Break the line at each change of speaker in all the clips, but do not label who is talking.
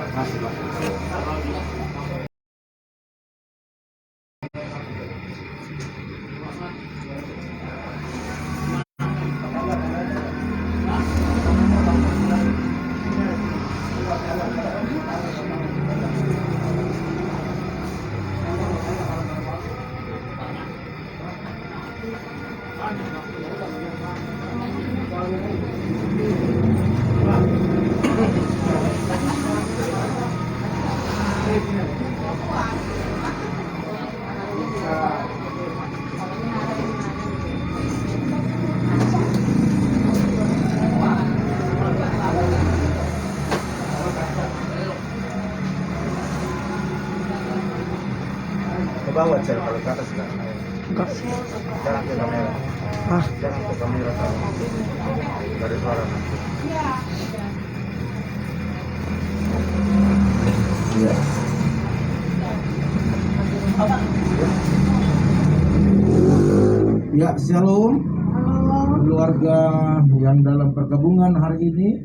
Masih Pak. Ke bawah cel, kalau ke atas enggak. Jangan ke kamera. Jangan ke kamera tahu. Dari suara nanti. Iya. Ya, shalom. Keluarga yang dalam pergabungan hari ini,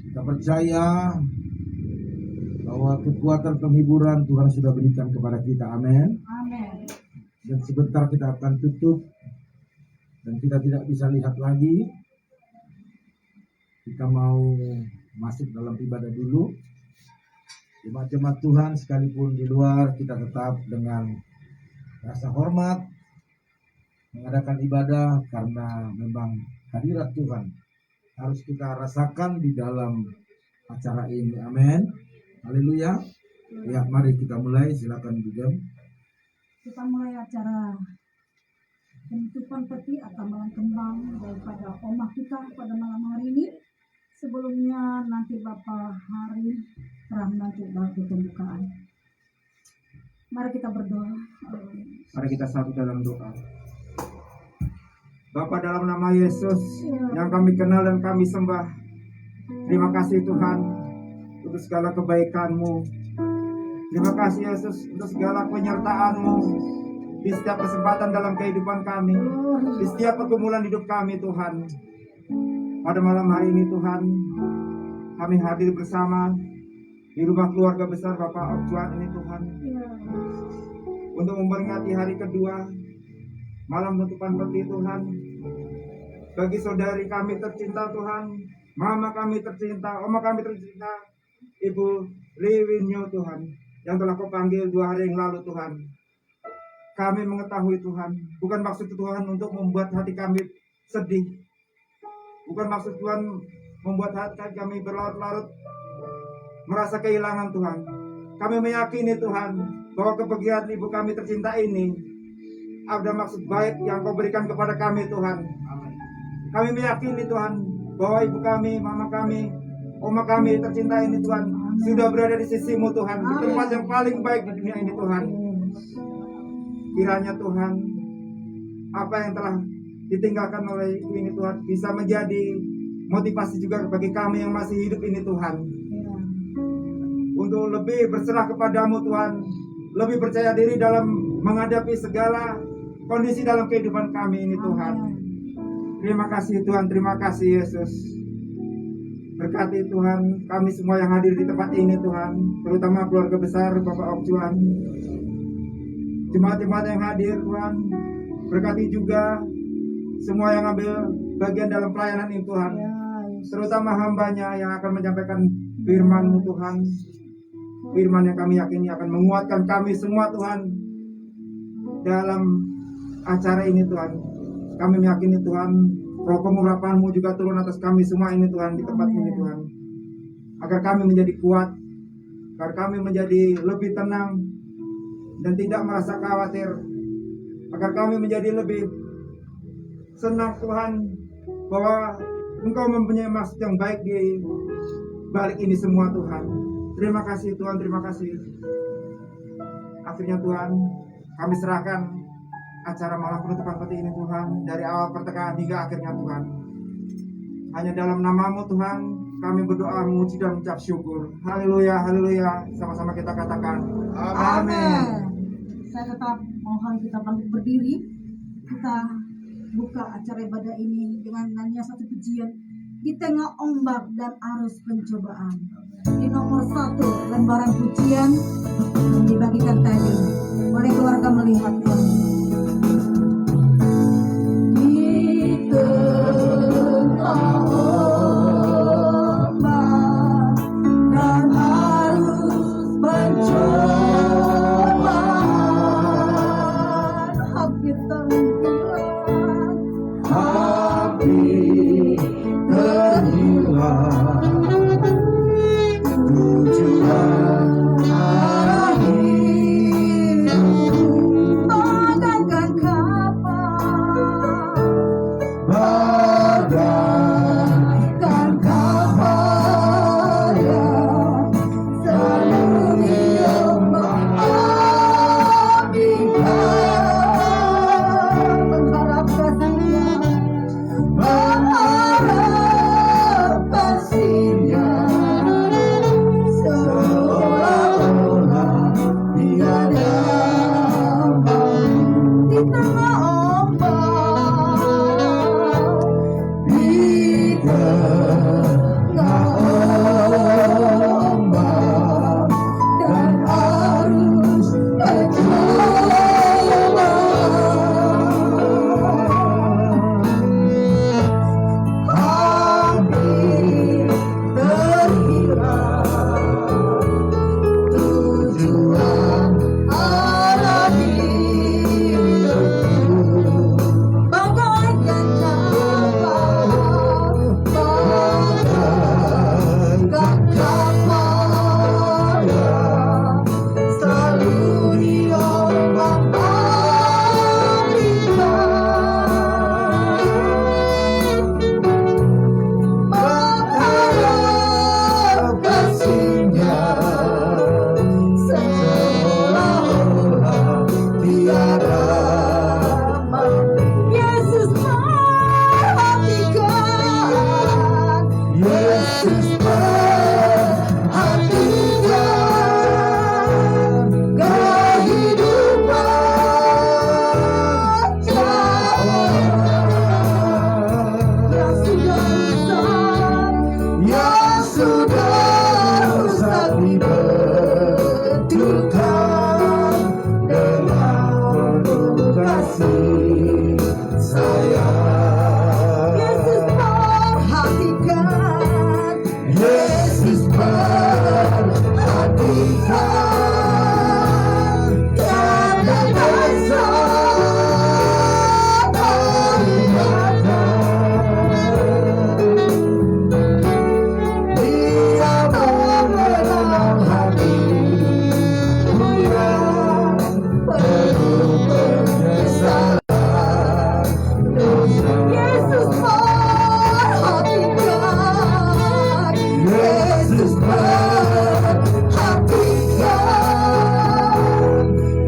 kita percaya bahwa kekuatan penghiburan Tuhan sudah berikan kepada kita. Amin.
Amin.
Dan sebentar kita akan tutup dan kita tidak bisa lihat lagi. Kita mau masuk dalam ibadah dulu. Jemaat-jemaat Tuhan sekalipun di luar, kita tetap dengan rasa hormat mengadakan ibadah karena memang hadirat Tuhan harus kita rasakan di dalam acara ini. Amin. Haleluya. Ya, mari kita mulai. Silakan Bu Jam.
Kita mulai acara penutupan peti atau malam kembang daripada omah kita pada malam hari ini. Sebelumnya nanti Bapak Hari nanti bagi pembukaan. Mari kita berdoa.
Mari kita satu dalam doa. Bapa, dalam nama Yesus yang kami kenal dan kami sembah, terima kasih Tuhan untuk segala kebaikan-Mu. Terima kasih Yesus untuk segala penyertaan-Mu di setiap kesempatan dalam kehidupan kami, di setiap pergumulan hidup kami Tuhan. Pada malam hari ini Tuhan, kami hadir bersama di rumah keluarga besar Bapak Okjuan ini Tuhan, untuk memperingati hari kedua malam penutupan peti Tuhan. Bagi saudari kami tercinta Tuhan, mama kami tercinta, oma kami tercinta, Ibu Liwinyo Tuhan, yang telah Kau panggil 2 hari yang lalu Tuhan. Kami mengetahui Tuhan, bukan maksud Tuhan untuk membuat hati kami sedih, bukan maksud Tuhan membuat hati kami berlarut-larut merasa kehilangan Tuhan. Kami meyakini Tuhan bahwa kepergian ibu kami tercinta ini ada maksud baik yang Kau berikan kepada kami Tuhan. Kami meyakini Tuhan bahwa ibu kami, mama kami, oma kami tercinta ini Tuhan sudah berada di sisi-Mu Tuhan, di tempat yang paling baik di dunia ini Tuhan. Kiranya Tuhan, apa yang telah ditinggalkan oleh ibu ini Tuhan bisa menjadi motivasi juga bagi kami yang masih hidup ini Tuhan, untuk lebih berserah kepada-Mu Tuhan, lebih percaya diri dalam menghadapi segala kondisi dalam kehidupan kami ini Tuhan. Terima kasih Tuhan, terima kasih Yesus. Berkati Tuhan kami semua yang hadir di tempat ini Tuhan, terutama keluarga besar Bapak Okjuan, jemaat-jemaat yang hadir Tuhan. Berkati juga semua yang ambil bagian dalam pelayanan ini Tuhan, terutama hamba-Nya yang akan menyampaikan firman-Mu Tuhan. Firman yang kami yakini akan menguatkan kami semua Tuhan dalam acara ini Tuhan. Kami meyakini Tuhan, roh pengurapan-Mu juga turun atas kami semua ini Tuhan, di tempat ini Tuhan, agar kami menjadi kuat, agar kami menjadi lebih tenang dan tidak merasa khawatir, agar kami menjadi lebih senang Tuhan bahwa Engkau mempunyai maksud yang baik di balik ini semua Tuhan. Terima kasih Tuhan, terima kasih. Akhirnya Tuhan, kami serahkan acara malam penutupan peti ini Tuhan, dari awal pertengahan hingga akhirnya Tuhan. Hanya dalam nama-Mu Tuhan kami berdoa, memuji dan mengucap syukur. Haleluya, haleluya. Sama-sama kita katakan amin.
Saya tetap mohon kita bangkit berdiri. Kita buka acara ibadah ini dengan nyanyian satu pujian di tengah ombak dan arus pencobaan. Di nomor 1 lembaran pujian yang dibagikan tadi, boleh keluarga melihatnya. Di tengah ombak dan arus pencobaan, hati terhilang,
Hati terhilang, tujuan akhir
bagaikan kapal,
bagaikan kapal yang selalu diombak ambingkan,
mengharap kasihnya,
berharap kasihnya, seolah-olah tiada
di tengah ombak,
di tengah ombak dan arus pencobaan, hampir terhilang, tujuan arah hidupku
bagaikan kapal,
bagaikan kapal yang selalu diombak-ambingkan, berharap kasihnya, seolah-olah tiada
Yesus perhatikan,
Yesus perhatikan kehidupan seorang
yang sudah rusak,
yang sudah rusak dibetulkan dengan penuh kasih sayang.
Yesus perhatikan,
Yesus perhatikan tiada dosa daripada. Dia mengenal hatiku yang penuh penyesalan dosa.
Yesus perhatikan,
Yesus perhatikan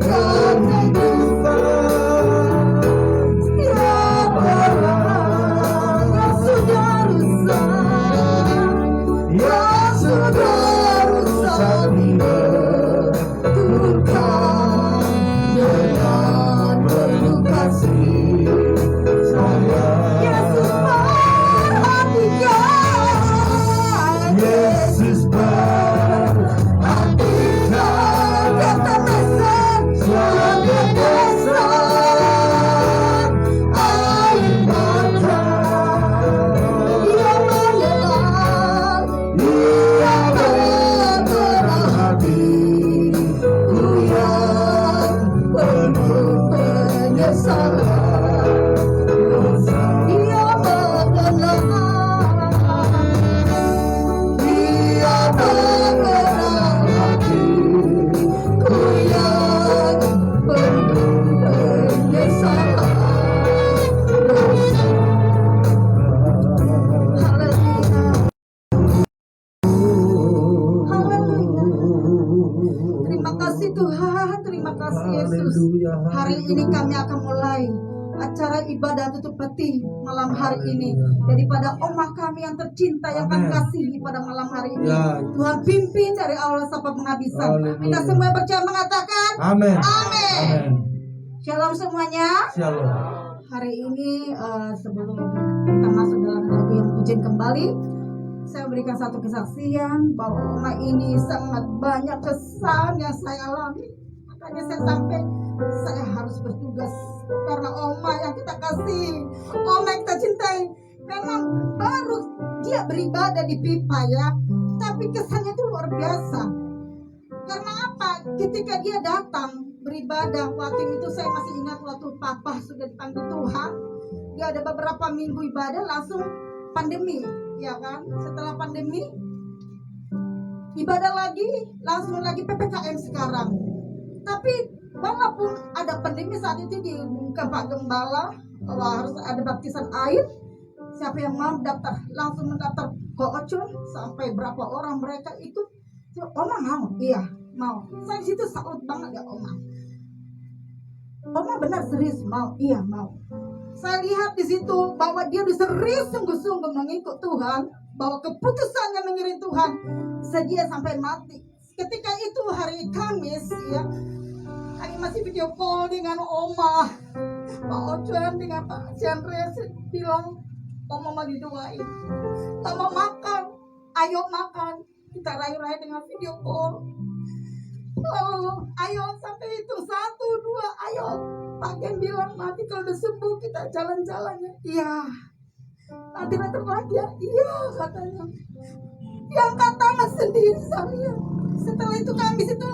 kehidupan
setiap orang yang sudah rusak,
yang sudah rusak dibetulkan dengan penuh kasih sayang.
Yesus perhatikan,
Yesus perhatikan
kata besar
sebagai dasar air mata.
Dia mengenal,
Ia mengenal hatiku yang penuh penyesalan dosa.
Dia mengenal,
Ia mengenal hatiku yang penuh penyesalan dosa.
haleluya, haleluya. Terima kasih Tuhan, terima kasih Yesus. Hari ini kami akan mulai acara ibadah tutup peti malam hari ini daripada omah kami yang tercinta yang kami kasihi pada malam hari ini. Tuhan pimpin dari awal sampai penghabisan. Kita semua percaya mengatakan
Amin.
amin.
Amin.
Shalom semuanya.
Shalom.
hari ini sebelum kita masuk dalam lagu yang pujian kembali, saya berikan satu kesaksian bahwa Oma ini sangat banyak kesan yang saya alami. Makanya saya harus bertugas karena Oma yang kita kasih, Oma yang kita cintai. Memang baru dia beribadah di pipa ya, tapi kesannya itu luar biasa. Karena apa? Ketika dia datang beribadah, waktu itu saya masih ingat waktu papa sudah dipanggil Tuhan, dia ada beberapa minggu ibadah langsung pandemi, ya kan? Setelah pandemi ibadah lagi, langsung lagi PPKM sekarang. Tapi walaupun ada pandemi saat itu diumumkan Pak Gembala bahwa harus ada baptisan air, siapa yang mau daftar langsung mendaftar ke Ocon, sampai berapa orang mereka ikut. Oma mau, iya mau. Saya di situ salut banget ya Oma. Oma benar serius mau, iya mau. Saya lihat di situ bahwa dia serius sungguh-sungguh mengikut Tuhan, bahwa keputusannya mengiring Tuhan sedia sampai mati. Ketika itu hari Kamis ya, kami masih video call dengan Oma, Pak Ocon dengan Pak Chandra bilang, Oma mau didoain, tak mau makan, ayo makan. Kita rayu-rayu dengan video call. Lalu ayo sampai itu 1, 2, ayo. Pak Gen bilang nanti kalau udah sembuh kita jalan-jalan ya. Iya. Nanti lagi ya. Iya katanya. Dia angkat tangan sendiri saya. Setelah itu kami situ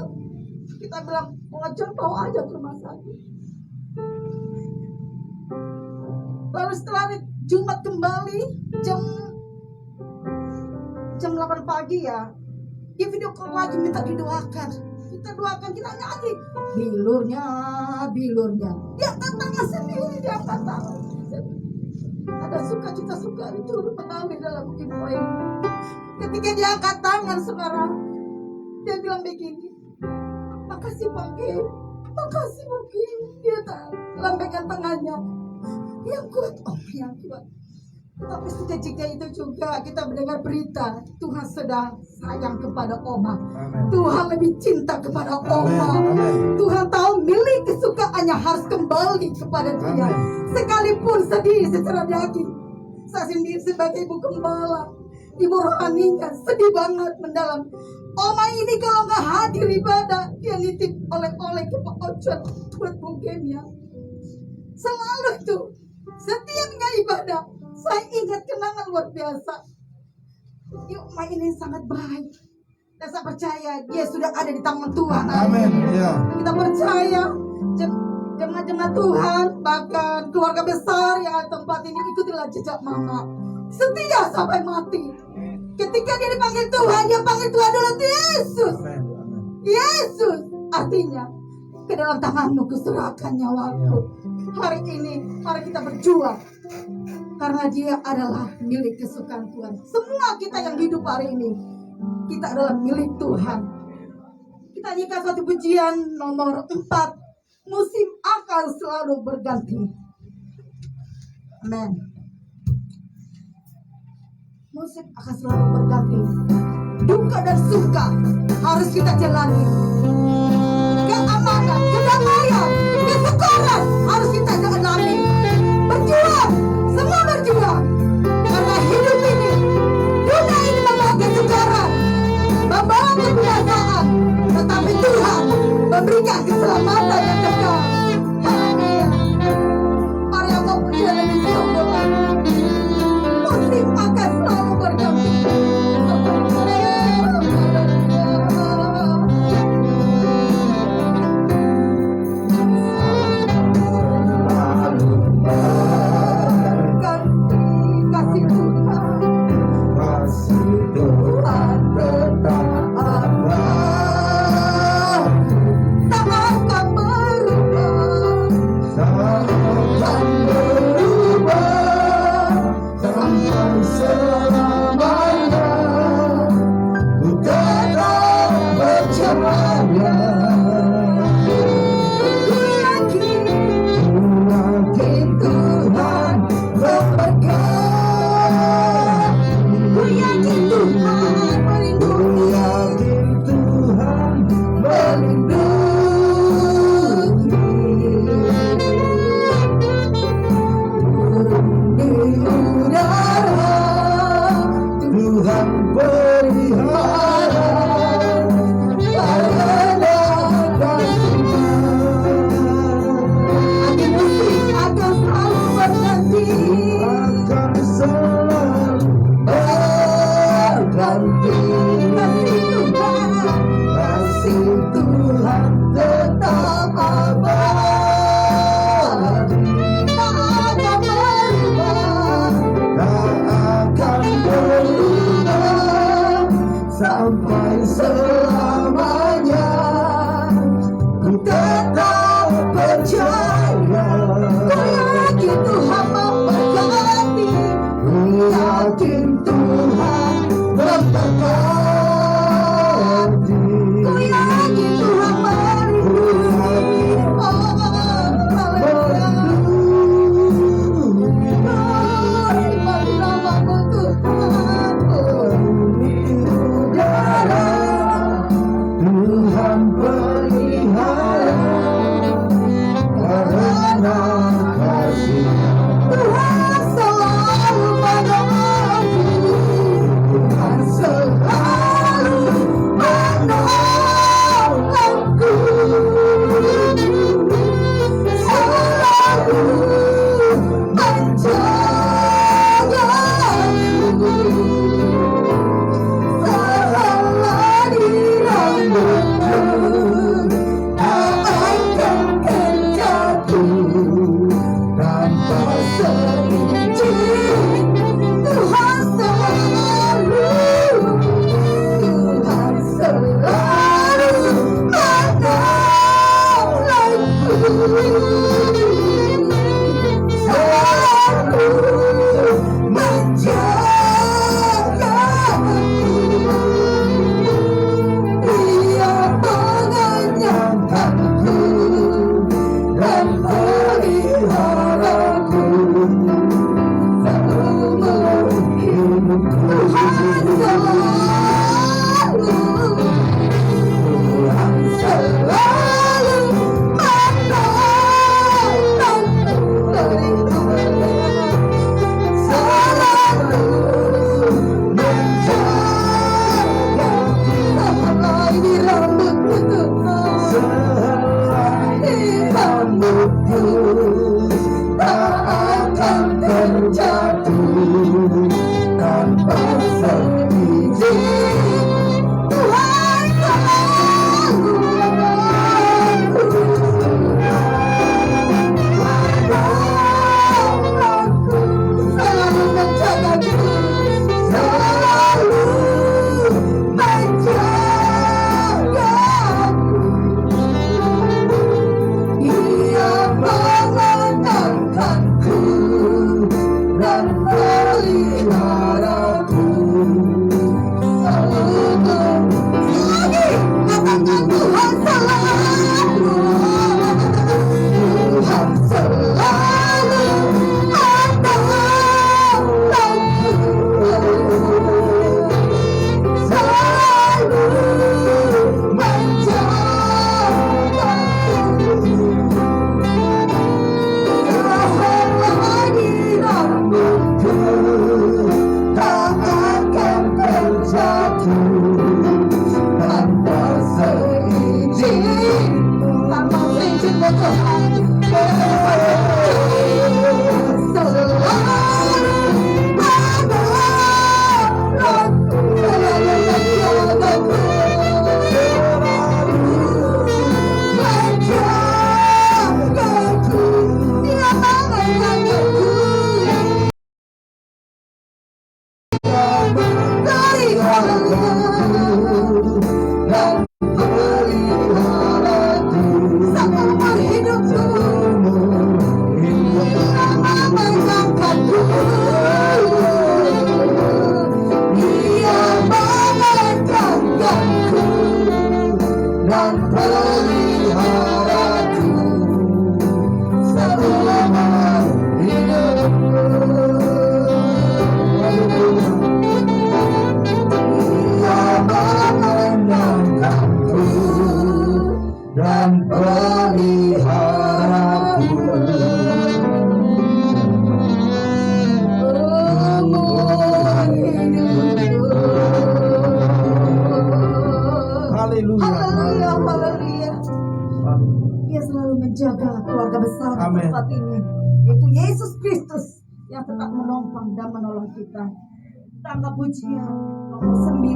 kita bilang Ocon bawa aja ke rumah sakit. Lalu setelah Jumat kembali jam 8 pagi ya, dia video call lagi minta didoakan. Kita doakan, kita nyanyi bilurnya dia angkat tangan sendiri, dia angkat tangan. Ada suka itu mengalir dalam ibu ini. Ketika dia angkat tangan sekarang, dia bilang begini, makasih Pak Kim, makasih Pak Kim. Dia lambaikan tangannya, yang kuat yang kuat. Tapi seketika itu juga kita mendengar berita Tuhan sedang sayang kepada Oma. Tuhan lebih cinta kepada Oma. Tuhan tahu milik kesukaannya harus kembali kepada dia. Sekalipun sedih secara daging. Saya sendiri sebagai ibu gembala, ibu rohaninya sedih banget mendalam. Oma ini kalau nggak hadir ibadah, dia nitip oleh-oleh ke Pak Ocon buat bugemnya. Selalu itu setiap nggak ibadah, saya ingat kenangan luar biasa. Yuk, Oma ini sangat baik. Dan saya percaya dia sudah ada di tangan Tuhan.
Amin. Ya.
Kita percaya jemaat-jemaat Tuhan, bahkan keluarga besar yang ada tempat ini, ikutilah jejak Mama. Setia sampai mati. Ketika dia dipanggil Tuhan, dia panggil Tuhan adalah Yesus. Yesus artinya ke dalam tanganmu kuserahkan nyawaku. Hari ini mari kita berjuang, karena dia adalah milik kesukaan Tuhan. Semua kita yang hidup hari ini, kita adalah milik Tuhan. Kita nyanyikan satu pujian nomor 4, musim akan selalu berganti. Amin. Musim akan selalu berganti. Duka dan suka harus kita jalani. Keamanan, kedamaian, kesukaran harus kita jalani. Berjuang, semua berjuang. Karena hidup ini, dunia ini membawa kesukaran, membawa kebinasaan, tetapi Tuhan memberikan keselamatan yang kekal. Haleluya. Mari aku pujian lebih sombong. Musim akan selalu berganti. Tak akan berubah.
sampai selamanya. Ku tetap percaya, ku yakin Tuhan memberkati, ku yakin Tuhan memberkati, ku yakin Tuhan melindungi. Tuhan pelihara karena kasih. Tuhan selalu menolongku, Tuhan selalu menolongku, selalu menjagaku. Dia selalu menjaga keluarga besar di
Amin.
tempat ini. Itu Yesus Kristus yang tetap menopang dan menolong kita. Kita angkat pujian nomor 9.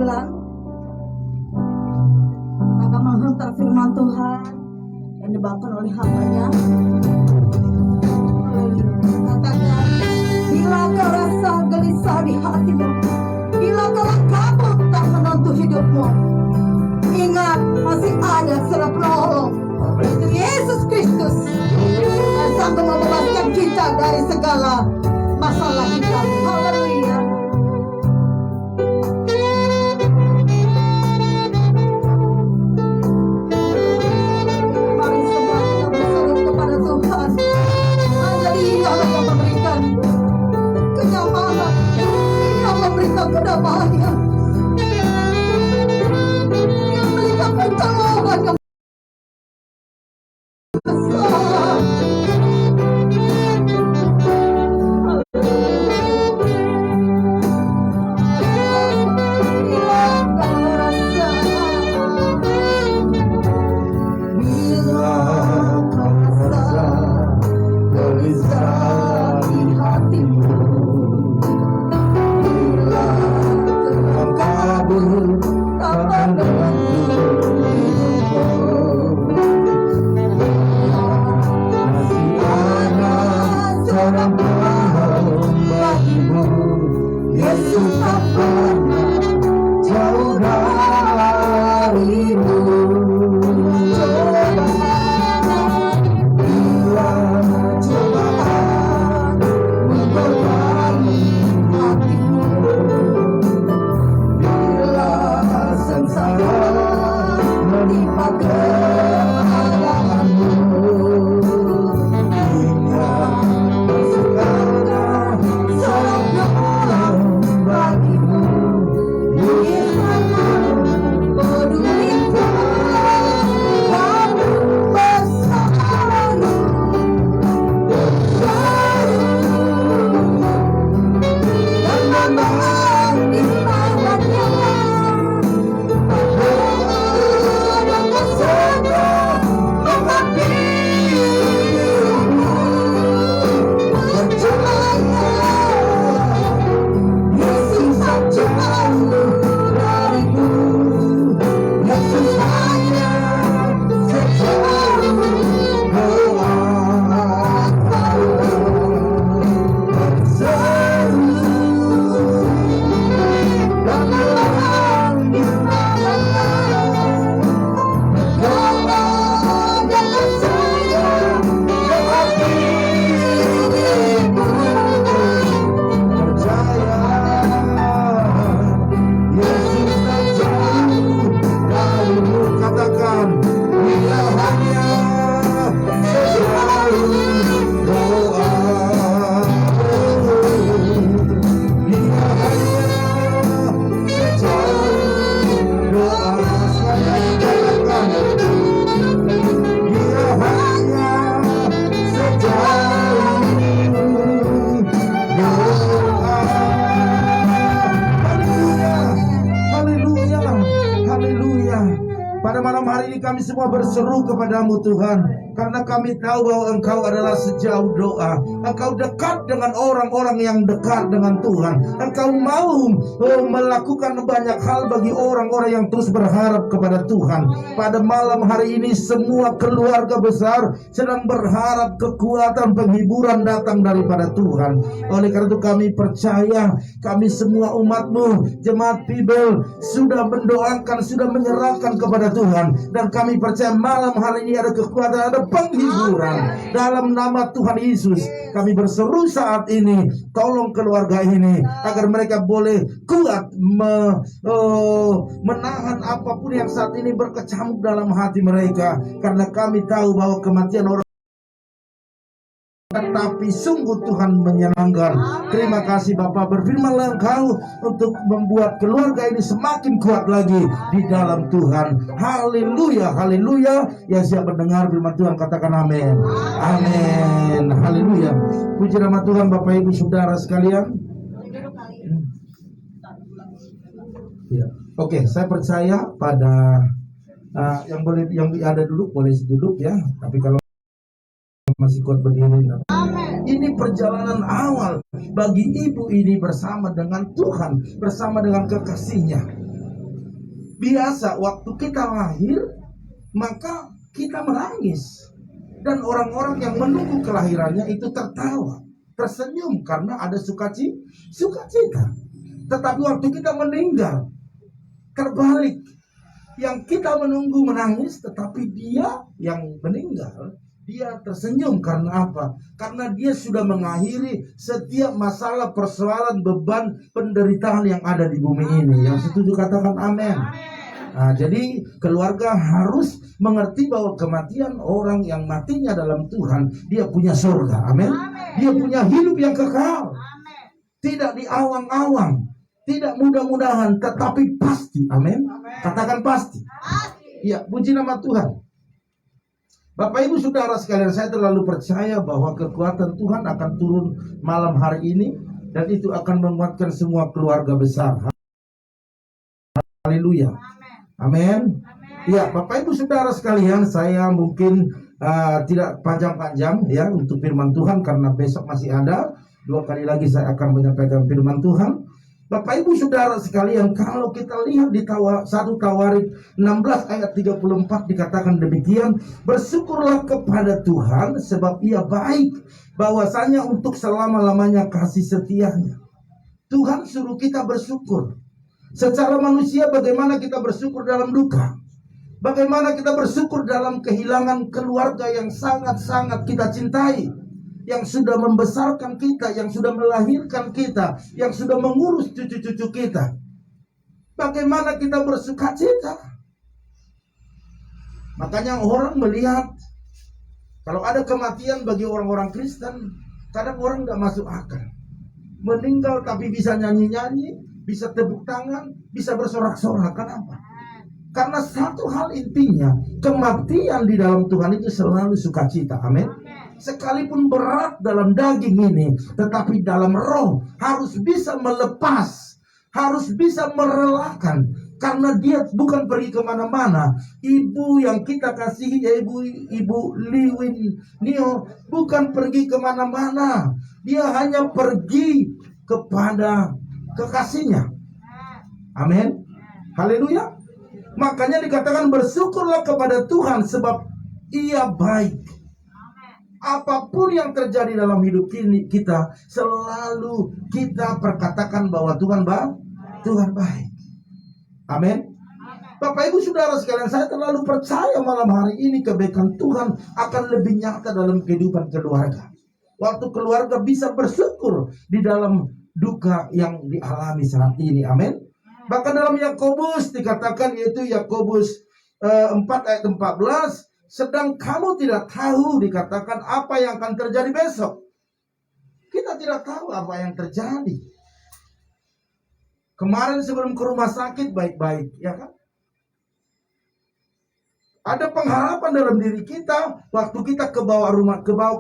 Kita menghantar firman Tuhan yang dibawakan oleh hamba-Nya. Katakan, bila kau rasa gelisah di hatimu, bila kau kabut tak menentu hidup penolong, yaitu Yesus Kristus, yang sanggup membebaskan kita dari segala masalah kita. Haleluya. Mari semua kita berseru kepada Tuhan. Hanya Dia yang memberikan kenyamanan, yang memberikan kedamaian, yang memberikan pertolongan yang besar. Yesus tak pernah jauh darimu. Bila cobaan membebani hatimu, bila sengsara menimpa keadaanmu, ingat bersukalah seorang bagimu. Yesus pedulikan kamu bersamamu, dan menangis tangannya. Dan bersama dengan dirimu, percaya Yesus tak jauh darimu. Yesus hanya sejauh doa kau berseru dan menangis tangannya. Berdoa dengan saya dengan dirimu, percaya Yesus tak jauh darimu. Katakan, Dia hanya sejauh doa. Dia hanya sejauh doa. Sekali katakan, Dia hanya sejauh doa. Haleluya, haleluya, haleluya. Pada malam hari ini kami semua berseru kepadamu Tuhan, karena kami tahu bahwa Engkau adalah sejauh doa. Engkau dekat dengan orang-orang yang dekat dengan Tuhan. Engkau mau melakukan banyak hal bagi orang-orang yang terus berharap kepada Tuhan. Pada malam hari ini semua keluarga besar sedang berharap kekuatan penghiburan datang daripada Tuhan. Oleh karena itu kami percaya, kami semua umat-Mu, jemaat Bibel, sudah mendoakan, sudah menyerahkan kepada Tuhan. Dan kami percaya malam hari ini ada kekuatan, ada penghiburan. Dalam nama Tuhan Yesus kami berseru saat ini, tolong keluarga ini agar mereka boleh kuat menahan apapun yang saat ini berkecamuk dalam hati mereka. Karena kami tahu bahwa kematian orang, tetapi sungguh Tuhan menyenangkan. Terima kasih Bapak, berfirmanlah Engkau untuk membuat keluarga ini semakin kuat lagi di dalam Tuhan. Haleluya, haleluya. Yang siap mendengar firman Tuhan katakan amin. Amin, haleluya. Puji nama Tuhan. Bapak Ibu Saudara sekalian, ya. Oke, saya percaya pada yang ada duduk boleh duduk ya. Tapi kalau masih kuat berdiri. Ini perjalanan awal bagi ibu ini bersama dengan Tuhan, bersama dengan kekasihnya. Biasa waktu kita lahir, maka kita menangis. Dan orang-orang yang menunggu kelahirannya itu tertawa, tersenyum karena ada sukacita. Tetapi waktu kita meninggal, terbalik. Yang kita menunggu menangis, tetapi dia yang meninggal, dia tersenyum. Karena apa? Karena dia sudah mengakhiri setiap masalah, persoalan, beban, penderitaan yang ada di bumi ini. Yang setuju katakan amin. Nah, jadi keluarga harus mengerti bahwa kematian orang yang matinya dalam Tuhan, dia punya surga. Amin. Dia punya hidup yang kekal. Tidak diawang-awang, tidak mudah-mudahan, tetapi pasti. Amin. Katakan pasti. Ya, puji nama Tuhan. Bapak Ibu Saudara sekalian, saya terlalu percaya bahwa kekuatan Tuhan akan turun malam hari ini, dan itu akan menguatkan semua keluarga besar. Haleluya. Amin. Ya, Bapak Ibu Saudara sekalian, saya mungkin tidak panjang-panjang ya untuk firman Tuhan, karena besok masih ada 2 kali lagi saya akan menyampaikan firman Tuhan. Bapak Ibu Saudara sekalian, kalau kita lihat di 1 Tawarik 16 ayat 34 dikatakan demikian, bersyukurlah kepada Tuhan sebab Ia baik, bahwasanya untuk selama-lamanya kasih setianya. Tuhan suruh kita bersyukur. Secara manusia, bagaimana kita bersyukur dalam duka? Bagaimana kita bersyukur dalam kehilangan keluarga yang sangat-sangat kita cintai, yang sudah membesarkan kita, yang sudah melahirkan kita, yang sudah mengurus cucu-cucu kita. Bagaimana kita bersukacita? Makanya orang melihat kalau ada kematian bagi orang-orang Kristen, kadang orang gak masuk akal. Meninggal tapi bisa nyanyi-nyanyi, bisa tepuk tangan, bisa bersorak-sorak. Kenapa? Karena satu hal intinya, kematian di dalam Tuhan itu selalu sukacita. Amin. Sekalipun berat dalam daging ini, tetapi dalam roh harus bisa melepas, harus bisa merelakan. Karena dia bukan pergi kemana-mana. Ibu yang kita kasihi, Ibu Liwin Nio, bukan pergi kemana-mana. Dia hanya pergi kepada kekasihnya. Amin. Haleluya. Makanya dikatakan bersyukurlah kepada Tuhan sebab Ia baik. Apapun yang terjadi dalam hidup kita, selalu kita perkatakan bahwa Tuhan baik. Amin. Bapak Ibu Saudara sekalian, saya terlalu percaya malam hari ini kebaikan Tuhan akan lebih nyata dalam kehidupan keluarga. Waktu keluarga bisa bersyukur di dalam duka yang dialami saat ini. Amin. Bahkan dalam Yakobus dikatakan, yaitu Yakobus 4 ayat 14, sedang kamu tidak tahu, dikatakan apa yang akan terjadi besok. Kita tidak tahu apa yang terjadi. Kemarin sebelum ke rumah sakit baik-baik, ya kan? Ada pengharapan dalam diri kita. Waktu kita ke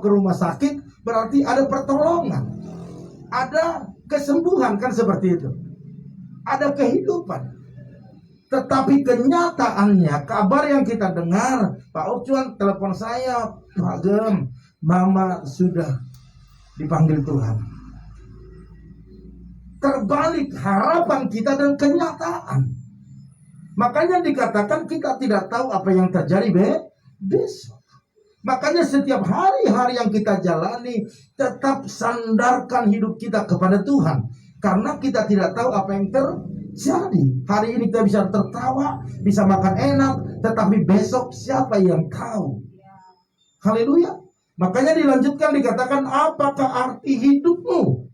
rumah sakit, berarti ada pertolongan, ada kesembuhan, kan seperti itu. Ada kehidupan. Tetapi kenyataannya, kabar yang kita dengar, Pak Ucuan telepon saya, Pak Gem, Mama sudah dipanggil Tuhan. Terbalik harapan kita dan kenyataan. Makanya dikatakan kita tidak tahu apa yang terjadi besok. Makanya setiap hari-hari yang kita jalani, tetap sandarkan hidup kita kepada Tuhan. Karena kita tidak tahu apa yang terjadi. Hari ini kita bisa tertawa, bisa makan enak, tetapi besok siapa yang tahu? Haleluya. Makanya dilanjutkan dikatakan, apakah arti hidupmu?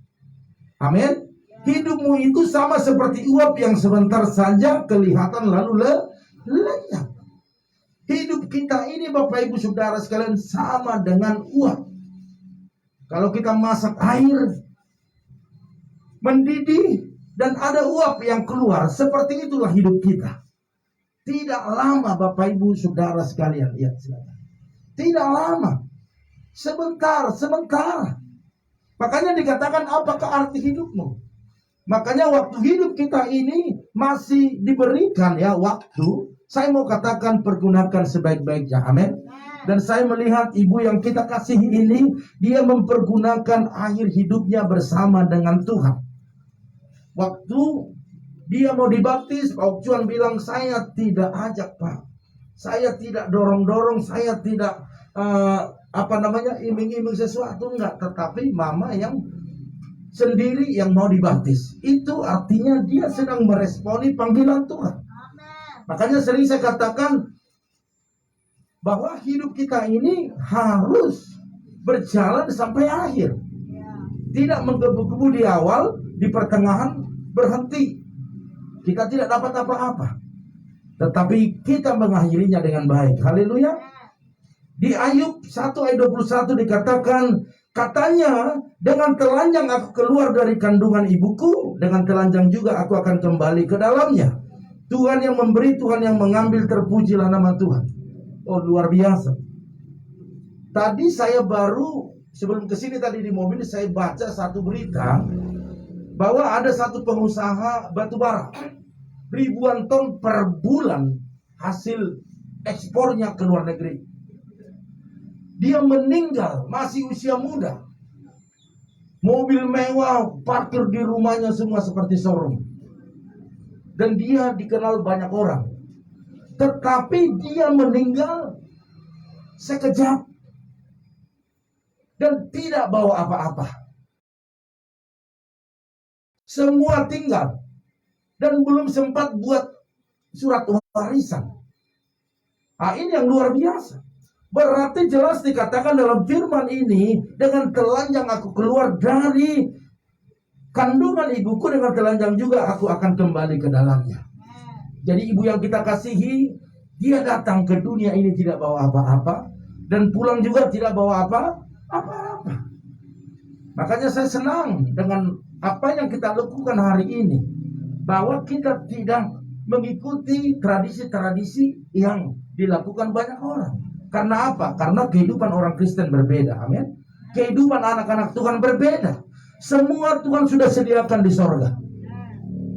Amin. Hidupmu itu sama seperti uap yang sebentar saja kelihatan lalu lenyap. Hidup kita ini Bapak Ibu Saudara sekalian sama dengan uap. Kalau kita masak air, mendidih, dan ada uap yang keluar, seperti itulah hidup kita. Tidak lama Bapak Ibu Saudara sekalian, ya silakan. Tidak lama, sebentar. Makanya dikatakan apakah arti hidupmu? Makanya waktu hidup kita ini masih diberikan ya waktu. Saya mau katakan pergunakan sebaik-baiknya, amin. Dan saya melihat ibu yang kita kasihi ini, dia mempergunakan akhir hidupnya bersama dengan Tuhan. Waktu dia mau dibaptis, Pak Cuan bilang, saya tidak ajak Pak, saya tidak dorong-dorong, saya tidak iming-iming sesuatu, enggak. Tetapi mama yang sendiri yang mau dibaptis. Itu artinya dia sedang meresponi panggilan Tuhan. Makanya sering saya katakan bahwa hidup kita ini harus berjalan sampai akhir. Tidak menggebu-gebu di awal, di pertengahan berhenti. Kita tidak dapat apa-apa. Tetapi kita mengakhirinya dengan baik. Haleluya. Di Ayub 1 ayat 21 dikatakan, katanya, dengan telanjang aku keluar dari kandungan ibuku, dengan telanjang juga aku akan kembali ke dalamnya. Tuhan yang memberi, Tuhan yang mengambil, terpujilah nama Tuhan. Oh, luar biasa. Tadi saya baru, sebelum kesini tadi di mobil, saya baca satu berita bahwa ada satu pengusaha batubara, ribuan ton per bulan hasil ekspornya ke luar negeri. Dia meninggal, masih usia muda. Mobil mewah parkir di rumahnya semua seperti showroom. Dan dia dikenal banyak orang. Tetapi dia meninggal sekejap. Dan tidak bawa apa-apa. Semua tinggal. Dan belum sempat buat surat warisan. Nah, ini yang luar biasa. Berarti jelas dikatakan dalam firman ini, dengan telanjang aku keluar dari kandungan ibuku, dengan telanjang juga aku akan kembali ke dalamnya. Jadi ibu yang kita kasihi, dia datang ke dunia ini tidak bawa apa-apa, dan pulang juga tidak bawa apa-apa. Makanya saya senang dengan apa yang kita lakukan hari ini, bahwa kita tidak mengikuti tradisi-tradisi yang dilakukan banyak orang. Karena apa? Karena kehidupan orang Kristen berbeda. Amin. Kehidupan anak-anak Tuhan berbeda. Semua Tuhan sudah sediakan di sorga.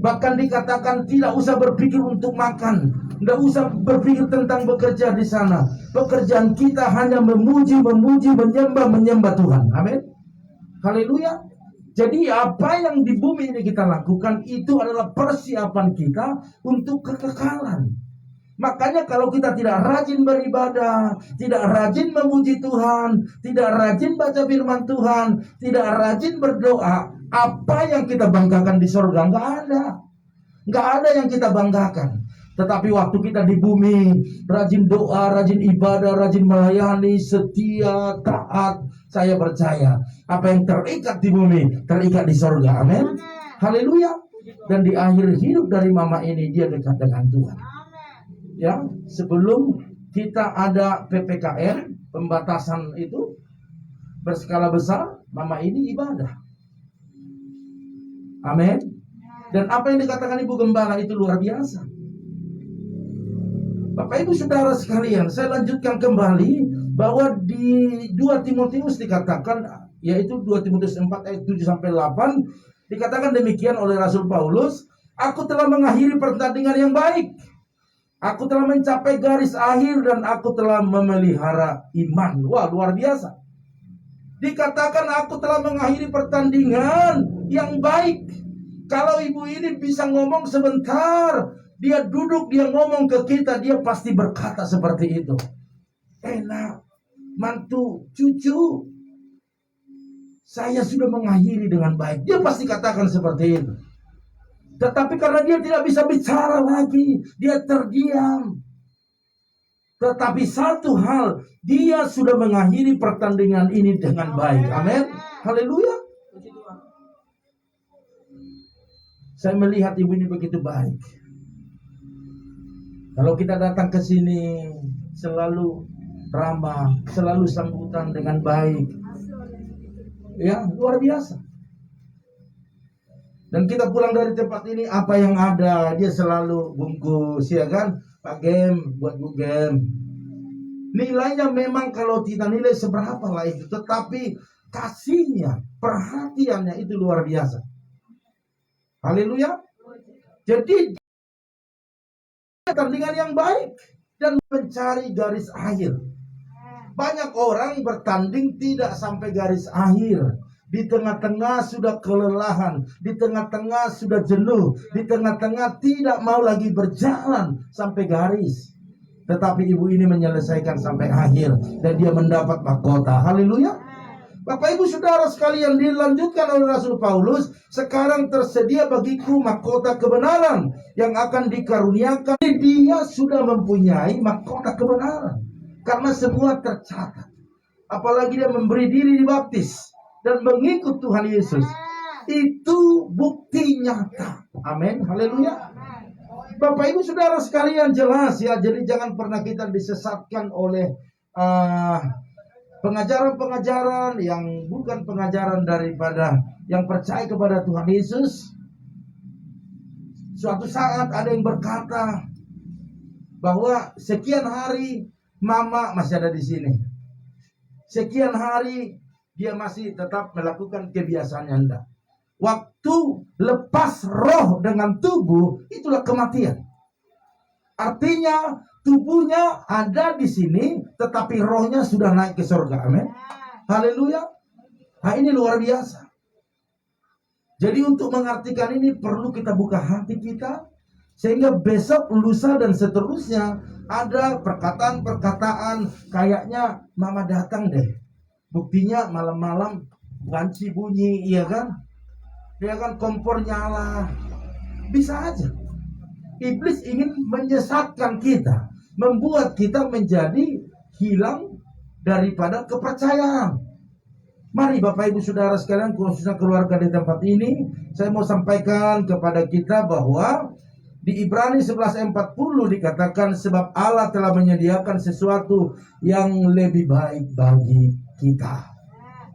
Bahkan dikatakan tidak usah berpikir untuk makan, tidak usah berpikir tentang bekerja di sana. Pekerjaan kita hanya memuji, menyembah Tuhan. Amin. Haleluya. Jadi apa yang di bumi ini kita lakukan itu adalah persiapan kita untuk kekekalan. Makanya kalau kita tidak rajin beribadah, tidak rajin memuji Tuhan, tidak rajin baca firman Tuhan, tidak rajin berdoa, apa yang kita banggakan di surga? Nggak ada. Nggak ada yang kita banggakan. Tetapi waktu kita di bumi, rajin doa, rajin ibadah, rajin melayani, setia, taat, saya percaya apa yang terikat di bumi, terikat di surga. Amin. Haleluya. Dan di akhir hidup dari mama ini, dia dekat dengan Tuhan. Ya, sebelum kita ada PPKM, pembatasan itu berskala besar, mama ini ibadah. Amin. Dan apa yang dikatakan Ibu Gembala itu luar biasa. Bapak Ibu Saudara sekalian, saya lanjutkan kembali bahwa di 2 Timotius dikatakan, yaitu 2 Timotius 4 ayat 7 sampai 8, dikatakan demikian oleh Rasul Paulus, aku telah mengakhiri pertandingan yang baik. Aku telah mencapai garis akhir dan aku telah memelihara iman. Wah, luar biasa. Dikatakan aku telah mengakhiri pertandingan yang baik. Kalau ibu ini bisa ngomong sebentar, dia duduk, dia ngomong ke kita, dia pasti berkata seperti itu. Enak, mantu, cucu, saya sudah mengakhiri dengan baik. Dia pasti katakan seperti itu. Tetapi karena dia tidak bisa bicara lagi, dia terdiam. Tetapi satu hal, dia sudah mengakhiri pertandingan ini dengan baik. Amin. Haleluya. Saya melihat ibu ini begitu baik. Kalau kita datang ke sini, selalu ramah, selalu sambutan dengan baik. Ya, luar biasa. Dan kita pulang dari tempat ini, apa yang ada, dia selalu bungkus, ya kan? Pak Gem, buat Bu Gem. Nilainya memang kalau kita nilai seberapa lah itu, tetapi kasihnya, perhatiannya itu luar biasa. Haleluya. Jadi pertandingan yang baik dan mencari garis akhir. Banyak orang bertanding tidak sampai garis akhir. Di tengah-tengah sudah kelelahan, di tengah-tengah sudah jenuh, di tengah-tengah tidak mau lagi berjalan sampai garis. Tetapi ibu ini menyelesaikan sampai akhir dan dia mendapat mahkota. Haleluya. Bapak Ibu Saudara sekalian, dilanjutkan oleh Rasul Paulus, sekarang tersedia bagiku mahkota kebenaran yang akan dikaruniakan. Dia sudah mempunyai mahkota kebenaran karena semua tercatat. Apalagi dia memberi diri dibaptis dan mengikut Tuhan Yesus. Itu bukti nyata. Amin. Haleluya. Bapak Ibu Saudara sekalian, jelas ya. Jadi jangan pernah kita disesatkan oleh pengajaran-pengajaran yang bukan pengajaran daripada yang percaya kepada Tuhan Yesus. Suatu saat ada yang berkata bahwa sekian hari mama masih ada di sini. Sekian hari dia masih tetap melakukan kebiasaannya. Enggak. Waktu lepas roh dengan tubuh, itulah kematian. Artinya tubuhnya ada di sini, tetapi rohnya sudah naik ke surga. Amin. Haleluya. Nah, ini luar biasa. Jadi untuk mengartikan ini perlu kita buka hati kita, sehingga besok, lusa, dan seterusnya ada perkataan-perkataan kayaknya mama datang deh. Buktinya malam-malam banci bunyi, iya kan? Ya kan, kompor nyala. Bisa aja. Iblis ingin menyesatkan kita, membuat kita menjadi hilang daripada kepercayaan. Mari Bapak Ibu Saudara sekalian, khususnya keluarga di tempat ini, saya mau sampaikan kepada kita bahwa di Ibrani 11:40 dikatakan, sebab Allah telah menyediakan sesuatu yang lebih baik bagi kita.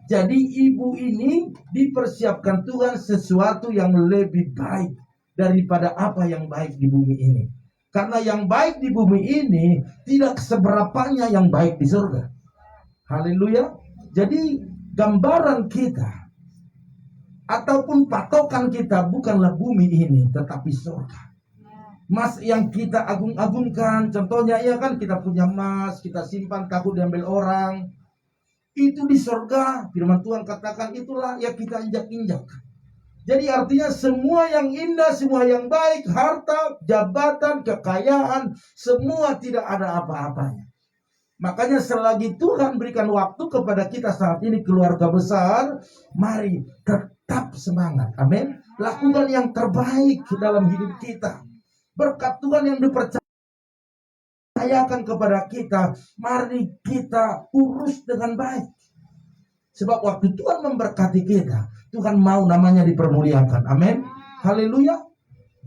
Jadi ibu ini dipersiapkan Tuhan sesuatu yang lebih baik daripada apa yang baik di bumi ini. Karena yang baik di bumi ini tidak seberapanya yang baik di surga. Haleluya. Jadi gambaran kita ataupun patokan kita bukanlah bumi ini, tetapi surga. Emas yang kita agung-agungkan, contohnya ya kan, kita punya emas, kita simpan takut diambil orang. Itu di surga, firman Tuhan katakan itulah yang kita injak-injak. Jadi artinya semua yang indah, semua yang baik, harta, jabatan, kekayaan, semua tidak ada apa-apanya. Makanya selagi Tuhan berikan waktu kepada kita saat ini, keluarga besar, mari tetap semangat. Amin. Lakukan yang terbaik dalam hidup kita. Berkat Tuhan yang dipercayakan kepada kita, mari kita urus dengan baik. Sebab waktu Tuhan memberkati kita, Tuhan mau namanya dipermuliakan. Amin. Haleluya.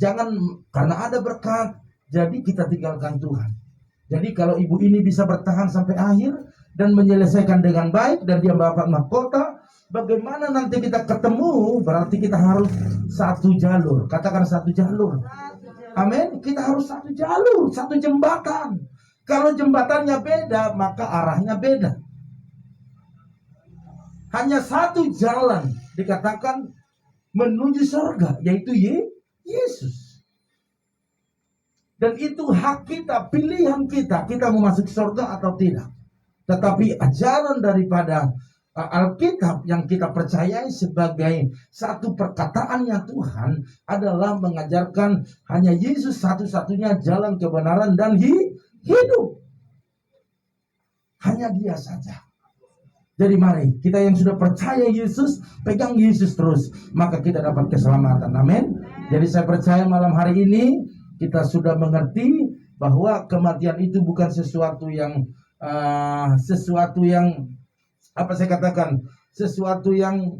Jangan karena ada berkat, jadi kita tinggalkan Tuhan. Jadi kalau ibu ini bisa bertahan sampai akhir dan menyelesaikan dengan baik dan dia mendapat mahkota, bagaimana nanti kita ketemu? Berarti kita harus satu jalur. Katakan satu jalur. Amin. Kita harus satu jalur, satu jembatan. Kalau jembatannya beda, maka arahnya beda. Hanya satu jalan dikatakan menuju surga, yaitu Yesus. Dan itu hak kita, pilihan kita, kita mau masuk surga atau tidak. Tetapi ajaran daripada Alkitab yang kita percayai sebagai satu perkataannya Tuhan adalah mengajarkan hanya Yesus satu-satunya jalan kebenaran dan hidup. Hanya Dia saja. Jadi mari kita yang sudah percaya Yesus, pegang Yesus terus, maka kita dapat keselamatan. Amin. Jadi saya percaya malam hari ini kita sudah mengerti bahwa kematian itu bukan sesuatu yang apa saya katakan, sesuatu yang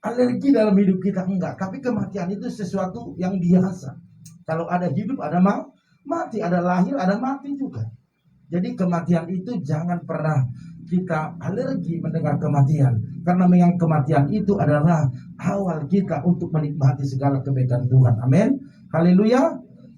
alergi dalam hidup kita, enggak. Tapi kematian itu sesuatu yang biasa. Kalau ada hidup, ada mati, ada lahir, ada mati juga. Jadi kematian itu jangan pernah kita alergi mendengar kematian. Karena memang kematian itu adalah awal kita untuk menikmati segala kebaikan Tuhan. Amin. Haleluya.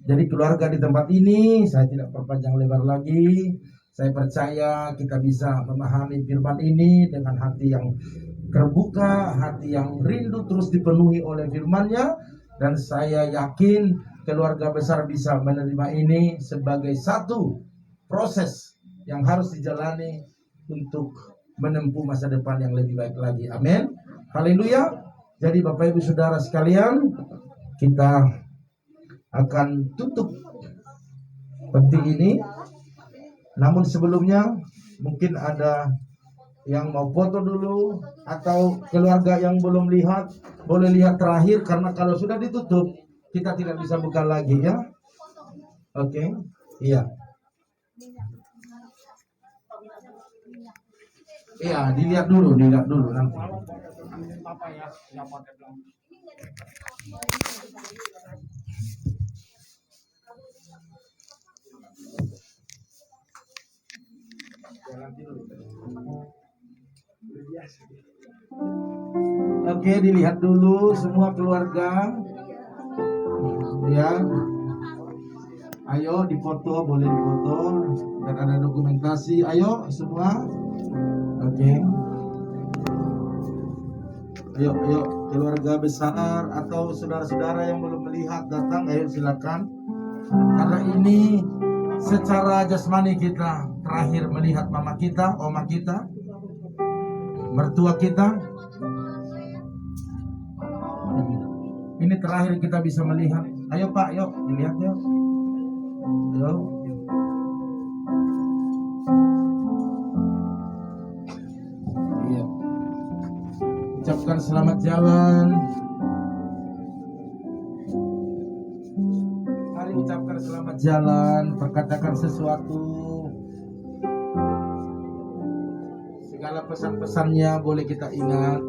Jadi keluarga di tempat ini, saya tidak perpanjang lebar lagi. Saya percaya kita bisa memahami firman ini dengan hati yang terbuka, hati yang rindu terus dipenuhi oleh firman-Nya. Dan saya yakin keluarga besar bisa menerima ini sebagai satu proses yang harus dijalani untuk menempuh masa depan yang lebih baik lagi. Amin. Haleluya. Jadi Bapak Ibu Saudara sekalian, kita akan tutup peti ini. Namun sebelumnya mungkin ada Yang mau foto dulu atau keluarga yang belum lihat boleh lihat terakhir, karena kalau sudah ditutup kita tidak bisa buka lagi ya. Oke. Iya. Iya, dilihat dulu nanti. Oke, dilihat dulu semua keluarga. Ya. Ayo difoto, boleh difoto dan ada dokumentasi. Ayo semua. Oke. Ayo keluarga besar atau saudara-saudara yang belum melihat datang, ayo silakan. Karena ini secara jasmani kita terakhir melihat mama kita, oma kita, mertua kita. Ini terakhir kita bisa melihat. Ayo Pak, yuk dilihat yuk. Ayo. Iya. Ucapkan selamat jalan. Mari ucapkan selamat jalan, perkatakan sesuatu. Segala pesan-pesannya boleh kita ingat.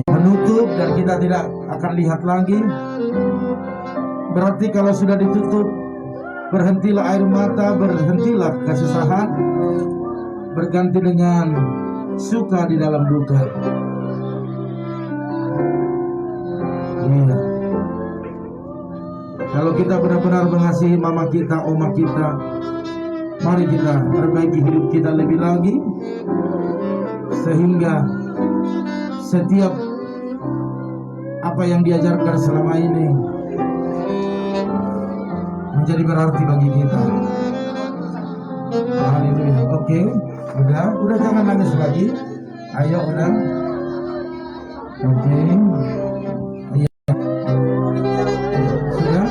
Menutup dan kita tidak akan lihat lagi. Berarti kalau sudah ditutup, berhentilah air mata, berhentilah kesusahan, berganti dengan suka di dalam duka. Iya. Kalau kita benar-benar mengasihi mama kita, oma kita, mari kita perbaiki hidup kita lebih lagi, sehingga setiap apa yang diajarkan selama ini menjadi berarti bagi kita. Haleluya. Oke, udah jangan nangis lagi. Ayo udah. Oke. Ayo. Sudah.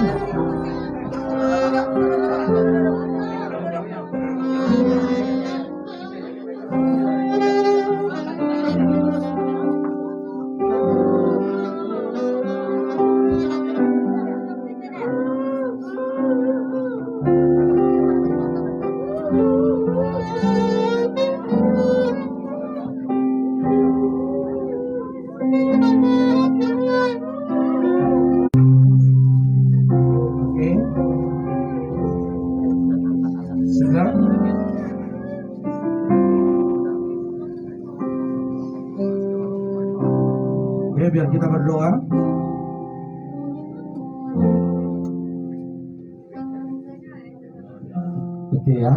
Sudah. Oke, biar kita berdoa. Oke ya.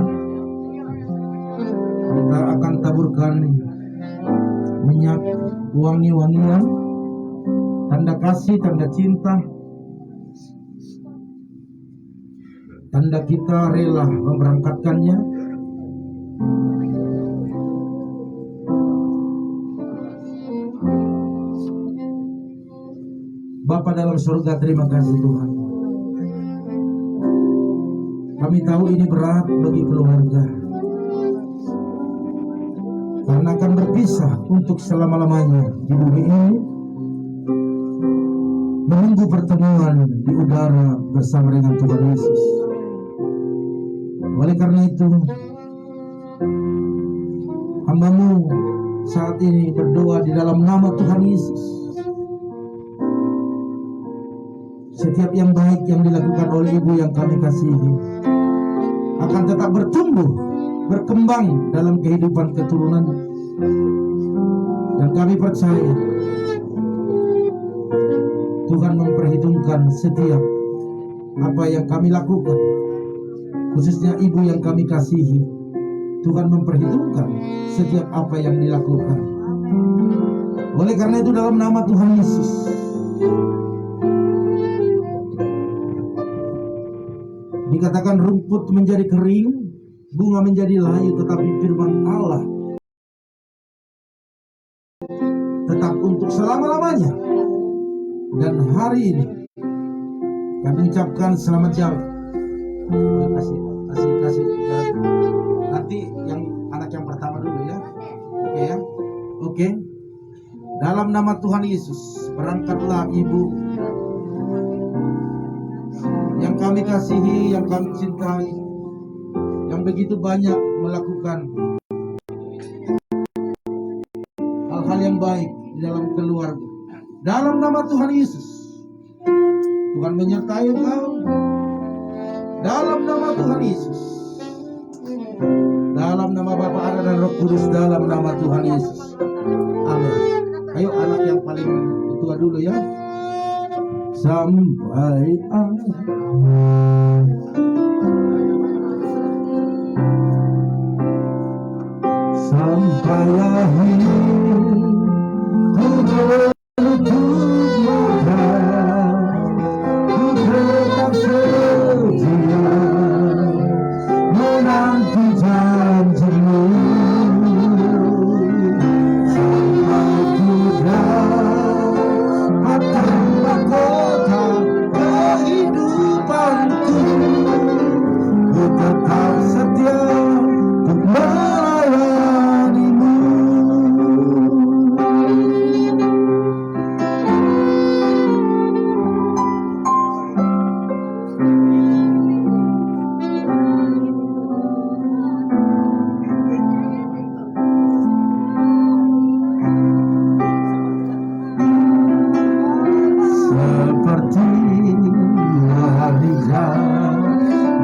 Kita akan taburkan minyak wangi-wangian, tanda kasih, tanda cinta, tanda kita rela memberangkatkannya. Bapa dalam surga, terima kasih Tuhan. Kami tahu ini berat bagi keluarga, karena akan berpisah untuk selama-lamanya di bumi ini, menunggu pertemuan di udara bersama dengan Tuhan Yesus. Oleh karena itu, hamba-Mu saat ini berdoa di dalam nama Tuhan Yesus. Setiap yang baik yang dilakukan oleh ibu yang kami kasihi akan tetap bertumbuh, berkembang dalam kehidupan keturunan. Dan kami percaya Tuhan memperhitungkan setiap apa yang kami lakukan, khususnya ibu yang kami kasihi. Tuhan memperhitungkan setiap apa yang dilakukan. Oleh karena itu dalam nama Tuhan Yesus, dikatakan rumput menjadi kering, bunga menjadi layu, tetapi firman Allah tetap untuk selama-lamanya. Dan hari ini kami ucapkan selamat jalan. Kasih. Nanti yang anak yang pertama dulu ya. Oke ya. Oke. Dalam nama Tuhan Yesus, berangkatlah ibu yang kami kasihi, yang kami cintai, yang begitu banyak melakukan hal-hal yang baik di dalam keluarga. Dalam nama Tuhan Yesus, Tuhan menyertai engkau. Dalam nama Tuhan Yesus, dalam nama Bapa, Anak dan Roh Kudus, dalam nama Tuhan Yesus. Amin. Ayo anak yang paling tua dulu ya. Sampai akhir ku menutup mata, ku tetap setia menanti janji-Mu sampai ku dapatkan mahkota kehidupanku. Ku tetap setia untuk melayani-Mu. Seperti wajah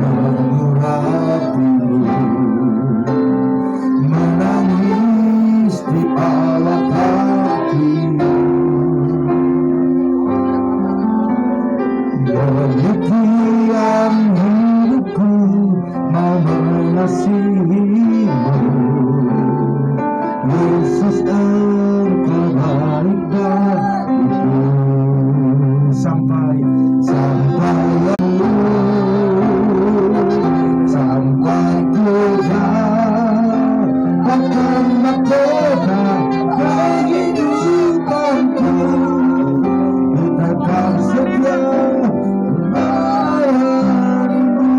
mengurapi, menangis di alat hatimu. Demikian hidupku mau mengasihi-Mu. Yesus, Engkau baik bagiku. Sampai ku dapatkan mahkota kehidupanku. Ku tetap setia melayani-Mu.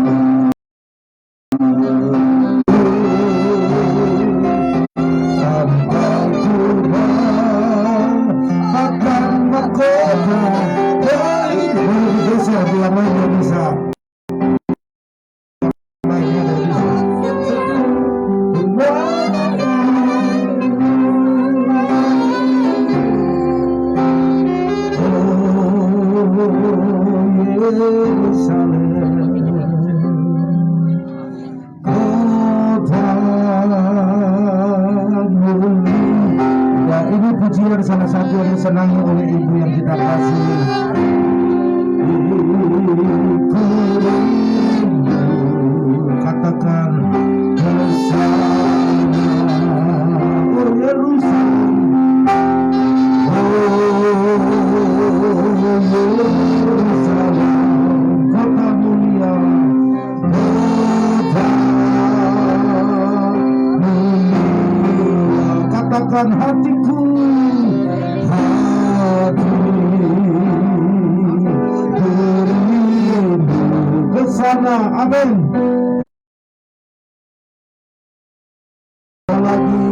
Sampai ku dapatkan mahkota kehidupanku. Bisa biar mainnya bisa. Ya, ini pujian salah satu yang disenangi oleh ibu yang kita kasih. Katakan bersama Yerusalem, Yerusalem, kota mulia, kota mulia. Katakan hatiku, berindu ke sana. Amin. Lagi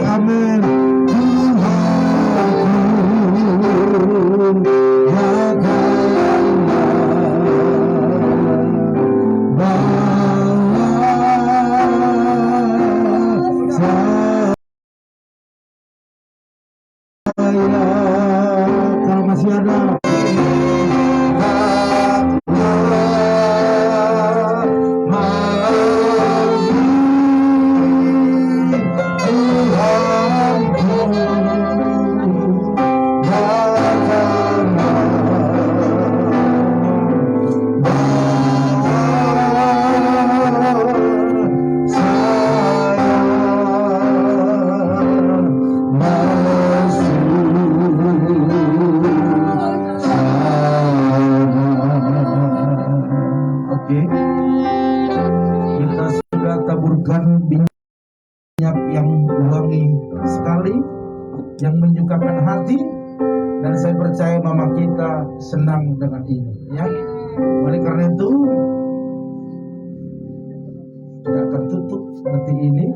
amin. Tuhanku, Kalau masih ada Oke, kita sudah taburkan minyak yang wangi sekali, yang menyukakan hati, dan saya percaya mama kita senang dengan ini, ya. Oleh karena itu, kita akan tutup peti ini,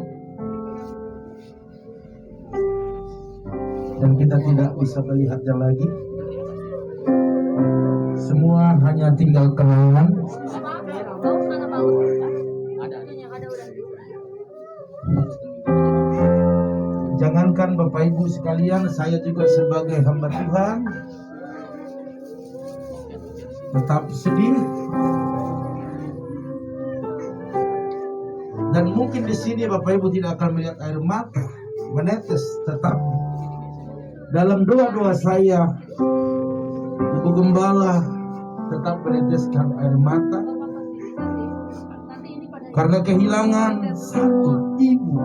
dan kita tidak bisa melihatnya lagi. Semua hanya tinggal kenangan. Jangankan Bapak Ibu sekalian, saya juga sebagai hamba Tuhan tetap sedih. Dan mungkin di sini Bapak Ibu tidak akan melihat air mata menetes, tetap dalam doa-doa saya, Ibu Gembala tetap meneteskan air mata karena kehilangan satu ibu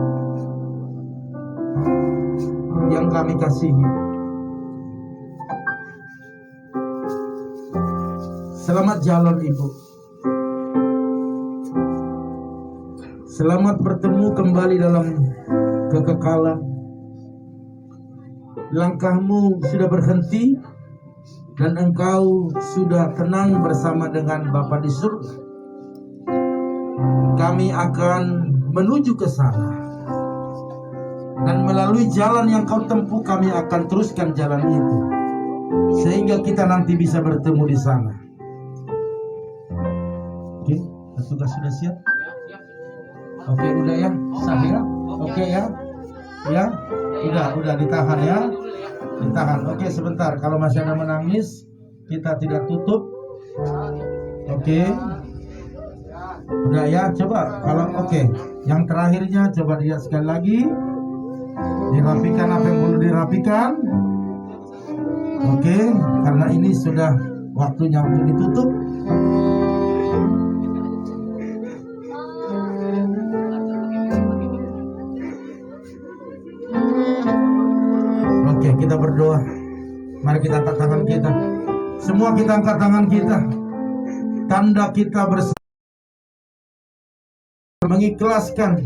yang kami kasihi. Selamat jalan Ibu. Selamat bertemu kembali dalam kekekalan. Langkahmu sudah berhenti dan engkau sudah tenang bersama dengan Bapa di surga. Kami akan menuju ke sana, dan melalui jalan yang kau tempuh kami akan teruskan jalan itu sehingga kita nanti bisa bertemu di sana. Oke, petugas sudah siap? Oke, udah ya, sah ya? Oke ya? Ya? Udah ditahan ya? Ditahan. Oke, sebentar. Kalau masih ada menangis, kita tidak tutup. Oke. Udah ya, coba. Kalau oke. Yang terakhirnya coba lihat sekali lagi. Dirapikan apa yang perlu dirapikan. Oke, karena ini sudah waktunya untuk ditutup. Oke, kita berdoa. Mari kita angkat tangan kita. Semua kita angkat tangan kita. Tanda kita bersama mengikhlaskan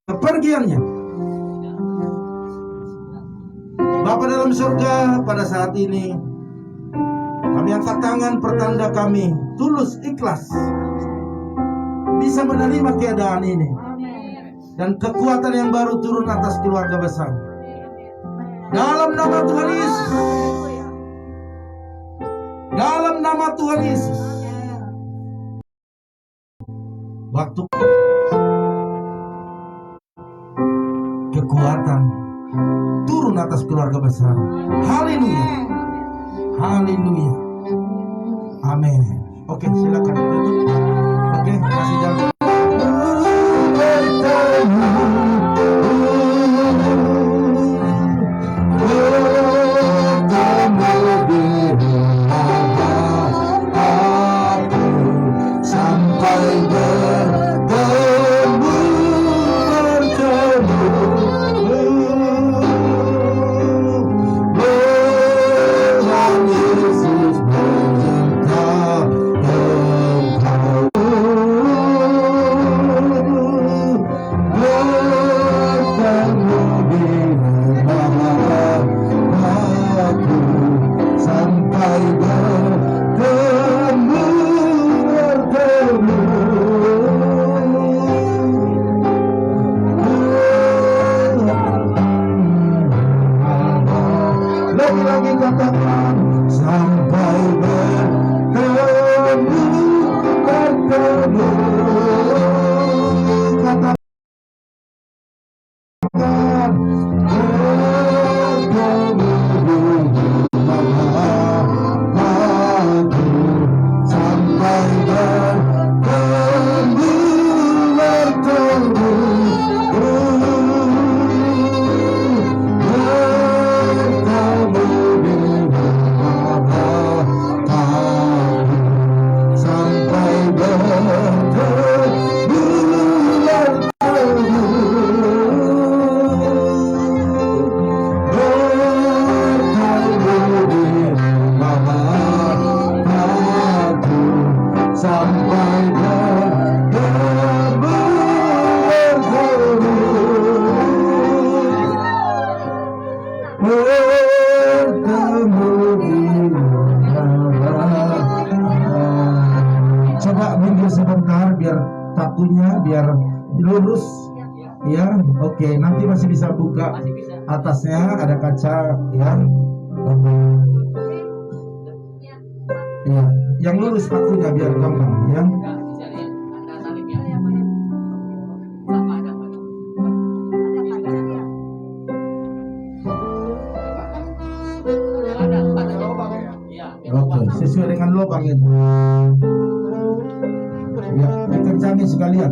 kepergiannya. Bapa dalam surga, pada saat ini kami angkat tangan pertanda kami tulus ikhlas bisa menerima keadaan ini, dan kekuatan yang baru turun atas keluarga besar dalam nama Tuhan Yesus. Dalam nama Tuhan Yesus, waktu kekuatan turun atas keluarga besar. Haleluya. Haleluya. Amin. Oke, silakan ditutup. Oke, kasih jalan. Lagi katakan sampai bertemu. Katakan bertemu. bertemu di neraka. Coba minggir sebentar biar pakunya biar lurus. Ya, oke. Nanti masih bisa buka atasnya, ada kaca ya. Ya, yang lurus pakunya biar gampang ya. Oke, sesuai dengan lubang itu. Ya, dikencangin sekalian.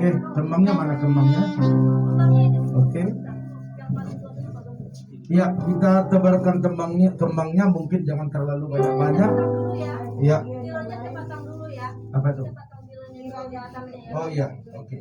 Oke, kembangnya mana kembangnya? Oke. Ya, kita tebarkan kembangnya mungkin jangan terlalu banyak-banyak. Ya. Apa itu? Oh iya, oke.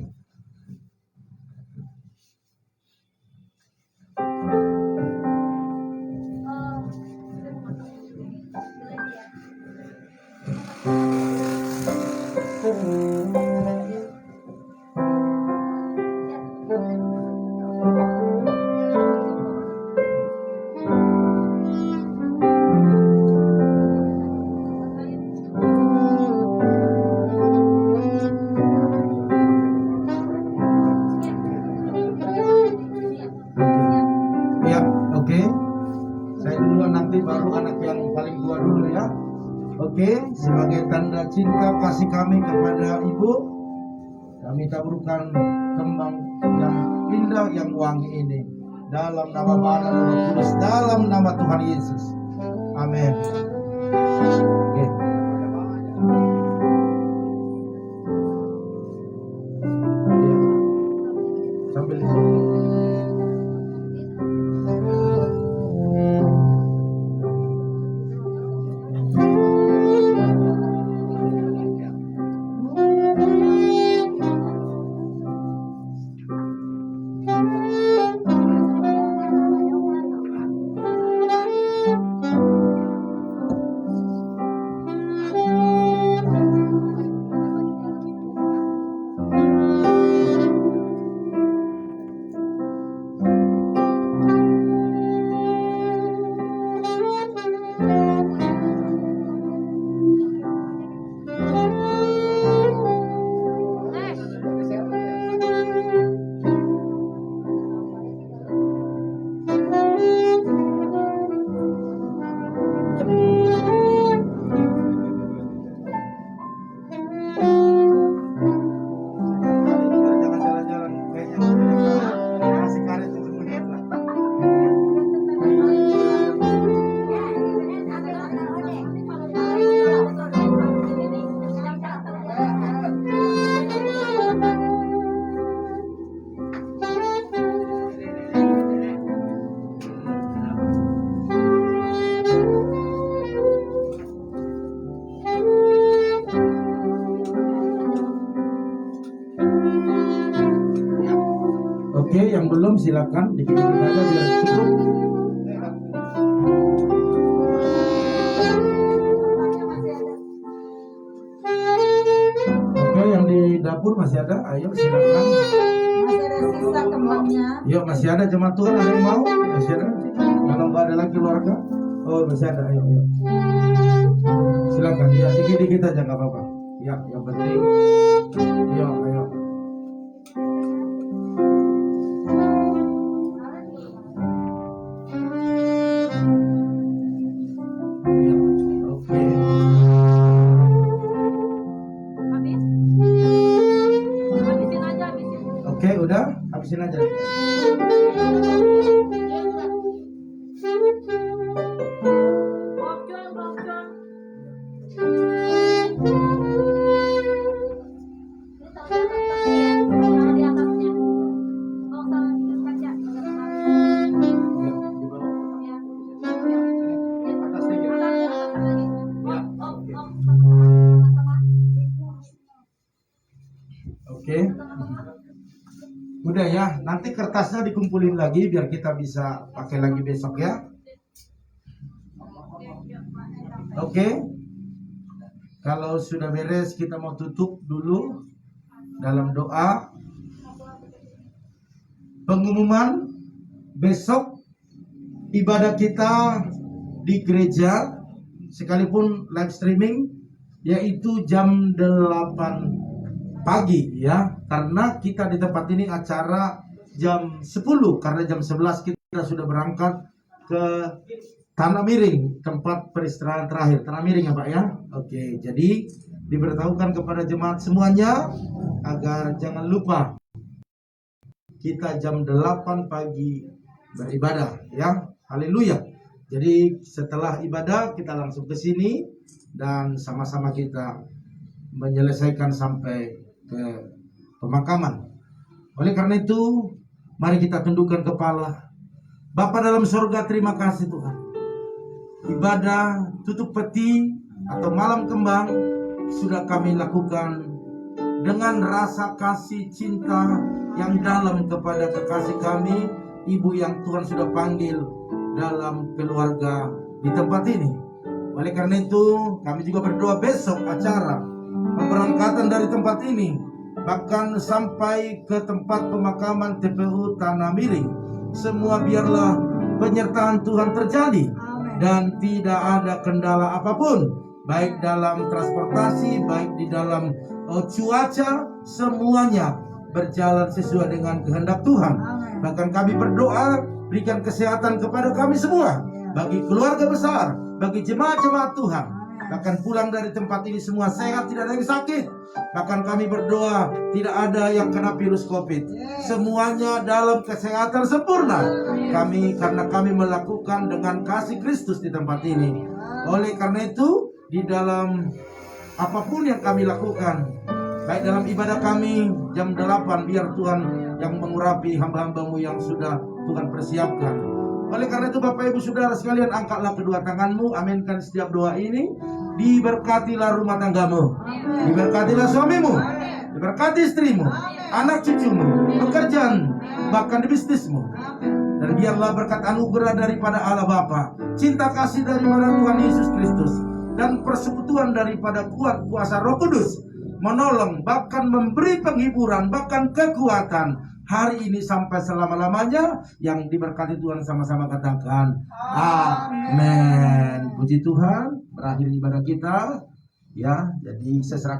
Ya, oke. Saya duluan, nanti baru anak yang paling tua dulu ya. Oke, sebagai tanda cinta kasih kami kepada Ibu, kami taburkan kembang yang indah yang wangi ini dalam nama Bapa dan Roh Kudus, dalam nama Tuhan Yesus. Amin. Oke. Ya. Sambil jangan jalan-jalan kayaknya masih karet itu menit lah. Oke, yang belum silakan dikit-dikit aja biar cukup. Oke, yang di dapur masih ada, ayo silakan.
Masih ada sisa kembangnya.
Yuk, masih ada jemaat Tuhan, ada yang mau? Masih ada? Kalau nggak ada lagi keluarga? Oh, masih ada, ayo. Silakan, ya dikit-dikit aja nggak apa-apa. Ya, yang penting. Yuk, ayo. Ya, oke. Oke, udah, habisin aja. Udah ya, nanti kertasnya dikumpulin lagi biar kita bisa pakai lagi besok ya. Oke. Kalau sudah beres kita mau tutup dulu dalam doa. Pengumuman besok ibadah kita di gereja sekalipun live streaming yaitu jam 8 pagi ya, karena kita di tempat ini acara jam 10 karena jam 11 kita sudah berangkat ke Tanah Miring, tempat peristirahatan terakhir. Tanah Miring ya Pak ya. Oke, jadi diberitahukan kepada jemaat semuanya agar jangan lupa kita jam 8 pagi beribadah ya. Haleluya. Jadi setelah ibadah kita langsung ke sini dan sama-sama kita menyelesaikan sampai ke pemakaman. Oleh karena itu, mari kita tundukkan kepala. Bapa dalam surga, terima kasih Tuhan. Ibadah tutup peti atau malam kembang sudah kami lakukan dengan rasa kasih cinta yang dalam kepada kekasih kami, ibu yang Tuhan sudah panggil dalam keluarga di tempat ini. Oleh karena itu, kami juga berdoa besok acara pemberangkatan dari tempat ini, bahkan sampai ke tempat pemakaman TPU Tanah Miring, semua biarlah penyertaan Tuhan terjadi dan tidak ada kendala apapun, baik dalam transportasi, baik di dalam cuaca, semuanya berjalan sesuai dengan kehendak Tuhan. Bahkan kami berdoa, berikan kesehatan kepada kami semua, bagi keluarga besar, bagi jemaat-jemaat Tuhan. Bahkan pulang dari tempat ini semua sehat, tidak ada yang sakit. Bahkan kami berdoa tidak ada yang kena virus COVID. Semuanya dalam kesehatan sempurna. Karena kami melakukan dengan kasih Kristus di tempat ini. Oleh karena itu, di dalam apapun yang kami lakukan, baik dalam ibadah kami jam 8, biar Tuhan yang mengurapi hamba-hambamu yang sudah Tuhan persiapkan. Oleh karena itu Bapak Ibu Saudara sekalian, angkatlah kedua tanganmu, aminkan setiap doa ini. Diberkatilah rumah tanggamu, diberkatilah suamimu, diberkati istrimu, anak cucumu, pekerjaan, bahkan di bisnismu. Dan biarlah berkat anugerah daripada Allah Bapa, cinta kasih daripada Tuhan Yesus Kristus, dan persekutuan daripada kuat kuasa Roh Kudus menolong, bahkan memberi penghiburan, bahkan kekuatan hari ini sampai selama-lamanya. Yang diberkati Tuhan sama-sama katakan amin. Puji Tuhan, berakhir ibadah kita ya. Jadi saya serahkan